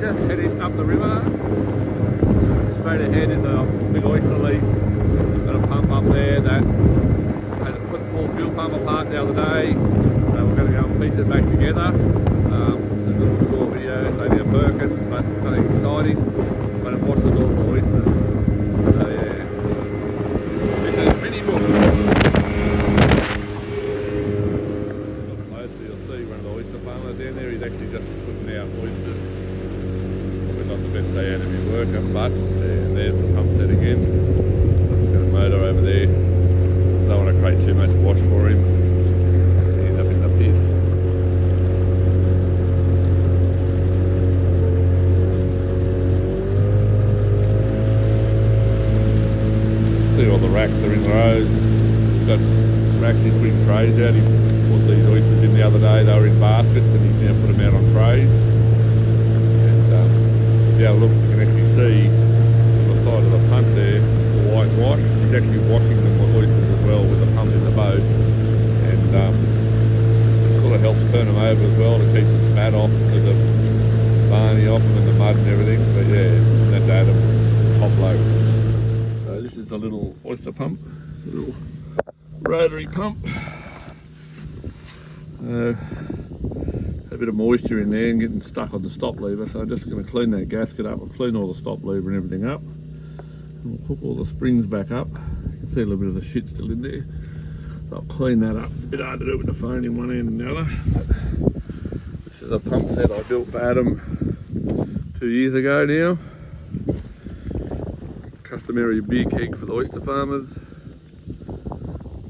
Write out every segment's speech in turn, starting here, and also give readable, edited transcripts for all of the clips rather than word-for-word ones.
just heading up the river, straight ahead in the big oyster lease. Got a pump up there that had to put the full fuel pump apart the other day, so we're going to go and piece it back together. It's a little short video, it's only a Perkins, but nothing exciting, but it washes all the oysters. So yeah, this is mini book. Mostly you'll see one of the oyster farmers down there, he's actually just putting out oysters. Probably not the best day out of his working, but there's the pump set again. Got a motor over there. Don't want to create too much wash for him. End up in the piss. See all the racks are in rows. He's got racks he's putting trays out. He put these oysters in the other day. They were in baskets and he's now put them out on trays. And yeah, look, you can actually see on the side of the pump there the white wash. He's actually washing the oysters as well with the pump in the boat, and sort of helps turn them over as well to keep the spat off, the barney off them and the mud and everything. But yeah, that's Adam, top load. So this is the little oyster pump, it's a little rotary pump. A bit of moisture in there and getting stuck on the stop lever, so I'm just going to clean that gasket up. I'll clean all the stop lever and everything up. And we'll hook all the springs back up. You can see a little bit of the shit still in there. So I'll clean that up. It's a bit hard to do with the phone in one end and the other. But this is a pump set I built for Adam 2 years ago now. Customary beer keg for the oyster farmers.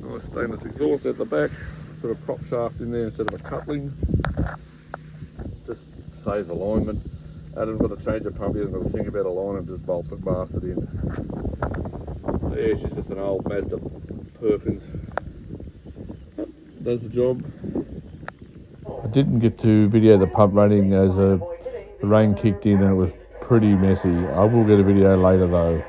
Nice stainless exhaust at the back. Put a prop shaft in there instead of a coupling. Just saves alignment. Adam's got to change the pump, he hasn't got to think about alignment, just bolt it, bastard in. Yeah, it's just an old Mazda Perkins. Does the job. I didn't get to video the pump running as the rain kicked in and it was pretty messy. I will get a video later though.